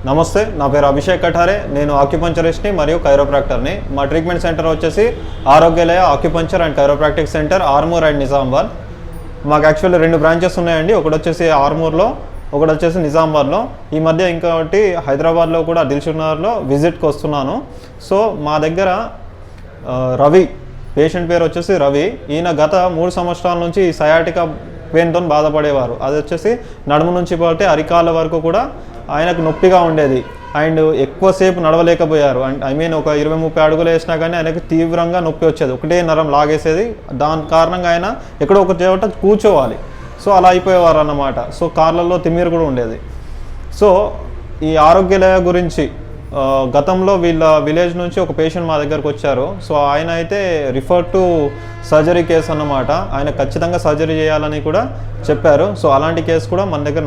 నమస్తే, నా పేరు అభిషేక్ కఠారే. నేను ఆక్యుపంచరిస్ట్ని మరియు కైరోప్రాక్టర్ని. మా ట్రీట్మెంట్ సెంటర్ వచ్చేసి Arogyalaya acupuncture and chiropractic center, Armoor and Nizamabad. మాకు యాక్చువల్లీ 2 బ్రాంచెస్ ఉన్నాయండి. ఒకటి వచ్చేసి ఆర్మూర్లో, ఒకటి వచ్చేసి నిజామాబాద్లో. ఈ మధ్య ఇంకొకటి హైదరాబాద్లో కూడా దిల్సుఖ్నగర్లో విజిట్కి వస్తున్నాను. సో మా దగ్గర రవి, పేషెంట్ పేరు వచ్చేసి రవి. ఈయన గత 3 సంవత్సరాల నుంచి ఈ సయాటికా పెయిన్తో బాధపడేవారు. అది వచ్చేసి నడుము నుంచి పోతే అరికాళ్ళ వరకు కూడా ఆయనకు నొప్పిగా ఉండేది అండ్ ఎక్కువసేపు నడవలేకపోయారు. అండ్ ఒక 20-30 అడుగులు వేసినా కానీ ఆయనకు తీవ్రంగా నొప్పి వచ్చేది, ఒకటే నరం లాగేసేది. దాని కారణంగా ఆయన ఎక్కడో ఒక చోట కూర్చోవాలి. సో అలా అయిపోయేవారు అన్నమాట. సో కార్లలో తిమ్మిరి కూడా ఉండేది. సో ఈ ఆరోగ్యలయ గురించి గతంలో వీళ్ళ విలేజ్ నుంచి ఒక పేషెంట్ మా దగ్గరకు వచ్చారు. సో ఆయన అయితే రిఫర్ టు సర్జరీ కేసు అన్నమాట. ఆయన ఖచ్చితంగా సర్జరీ చేయాలని కూడా చెప్పారు. సో అలాంటి కేసు కూడా మన దగ్గర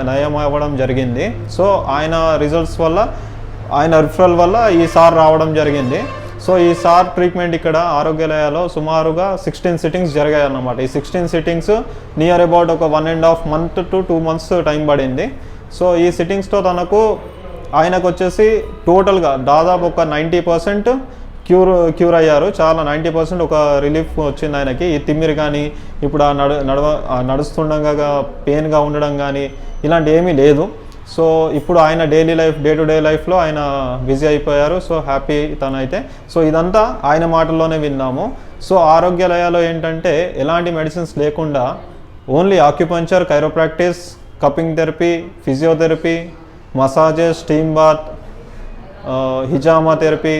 నయం అవ్వడం జరిగింది. సో ఆయన రిజల్ట్స్ వల్ల, ఆయన రిఫరల్ వల్ల ఈ సార్ రావడం జరిగింది. సో ఈ సార్ ట్రీట్మెంట్ ఇక్కడ ఆరోగ్యలయాలో సుమారుగా 16 సిట్టింగ్స్ జరిగాయి అన్నమాట. ఈ 16 సిట్టింగ్స్ నియర్ అబౌట్ ఒక 1.5 month to 2 months టైం పడింది. సో ఈ సిట్టింగ్స్తో ఆయనకు వచ్చేసి టోటల్గా దాదాపు ఒక 90% క్యూర్ అయ్యారు. చాలా 90% ఒక రిలీఫ్ వచ్చింది ఆయనకి. ఈ తిమ్మిరి కానీ, ఇప్పుడు నడుస్తుండగా పెయిన్గా ఉండడం కానీ ఇలాంటి ఏమీ లేదు. సో ఇప్పుడు ఆయన డే టు డే లైఫ్లో ఆయన బిజీ అయిపోయారు. సో హ్యాపీ తనైతే. సో ఇదంతా ఆయన మాటల్లోనే విన్నాము. సో ఆరోగ్యలయాలో ఏంటంటే ఎలాంటి మెడిసిన్స్ లేకుండా only acupuncture, chiropractic, cupping therapy, physiotherapy, massages, steam bath, హిజామా థెరపీ,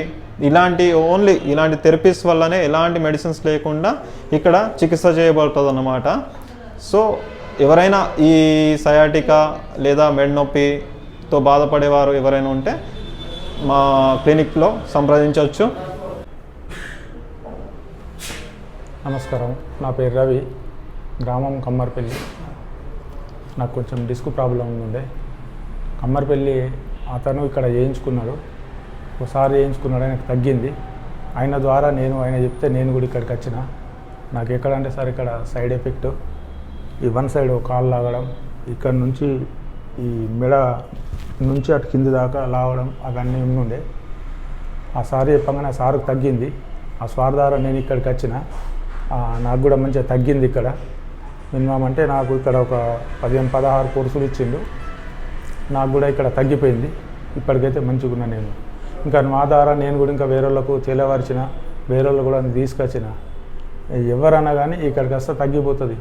ఇలాంటి థెరపీస్ వల్లనే ఎలాంటి మెడిసిన్స్ లేకుండా ఇక్కడ చికిత్స చేయబడుతుంది అన్నమాట. సో ఎవరైనా ఈ సయాటికా లేదా మెడ నొప్పితో బాధపడేవారు ఎవరైనా ఉంటే మా క్లినిక్లో సంప్రదించవచ్చు. నమస్కారం, నా పేరు రవి, గ్రామం కమ్మర్పల్లి. నాకు కొంచెం డిస్క్ ప్రాబ్లం ఉండే. కమ్మర్పల్లి అతను ఇక్కడ చేయించుకున్నాడు, ఒకసారి చేయించుకున్నాడు, ఆయనకు తగ్గింది. ఆయన ద్వారా ఆయన చెప్తే నేను కూడా ఇక్కడికి వచ్చిన. నాకు ఎక్కడంటే సార్ ఇక్కడ సైడ్ ఎఫెక్ట్, ఈ వన్ సైడ్ కాలు లాగడం, ఇక్కడ నుంచి ఈ మెడ నుంచి అటు కింది దాకా లాగడం, అవన్నీ ఉండే. ఆ సార్ చెప్పగానే ఆ సార్కు తగ్గింది. ఆ సార్ ద్వారా నేను ఇక్కడికి వచ్చిన. నాకు కూడా మంచిగా తగ్గింది. ఇక్కడ మినిమం అంటే నాకు ఇక్కడ ఒక 15-16 కోర్సులు ఇచ్చిండు. నాకు కూడా ఇక్కడ తగ్గిపోయింది. ఇప్పటికైతే మంచిగా ఉన్నా నేను. ఇంకా మా ద్వారా నేను కూడా ఇంకా వేరే వాళ్ళకు తెలియవరిచిన, వేరే వాళ్ళు కూడా తీసుకొచ్చిన. ఎవరన్నా కానీ ఇక్కడికి వస్తే తగ్గిపోతుంది.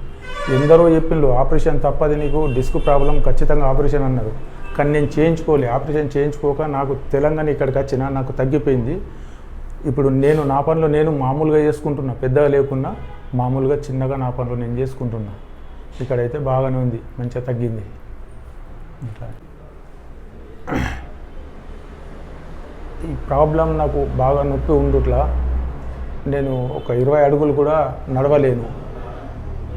ఎందరో చెప్పిండ్రు ఆపరేషన్ తప్పది, నీకు డిస్క్ ప్రాబ్లం ఖచ్చితంగా ఆపరేషన్ అన్నారు. కానీ నేను చేయించుకోలే. ఆపరేషన్ చేయించుకోక నాకు తెలంగాణ ఇక్కడికి వచ్చిన, నాకు తగ్గిపోయింది. ఇప్పుడు నేను నా పనులు నేను మామూలుగా చేసుకుంటున్నా, పెద్దగా లేకున్నా మామూలుగా చిన్నగా నా పనులు నేను చేసుకుంటున్నా. ఇక్కడైతే బాగానే ఉంది, మంచిగా తగ్గింది. ఇట్లా ఈ ప్రాబ్లం నాకు బాగా నొప్పి ఉండుట్లా నేను ఒక 20 అడుగులు కూడా నడవలేను.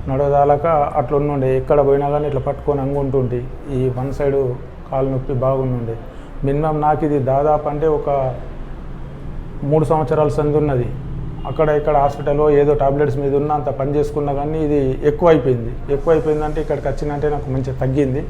నడవదాలక అట్లా ఉండే. ఎక్కడ పోయినా కానీ ఇట్లా పట్టుకొని అంగుంటుంటే ఈ వన్ సైడు కాలు నొప్పి బాగుండే. మినిమం నాకు ఇది దాదాపు అంటే ఒక 3 సంవత్సరాల సంది ఉన్నది. అక్కడ ఇక్కడ హాస్పిటల్లో ఏదో టాబ్లెట్స్ మీద ఉన్న అంత పని చేసుకున్నా కానీ ఇది ఎక్కువైపోయింది. ఎక్కువైపోయిందంటే ఇక్కడికి వచ్చిందంటే నాకు మంచిగా తగ్గింది.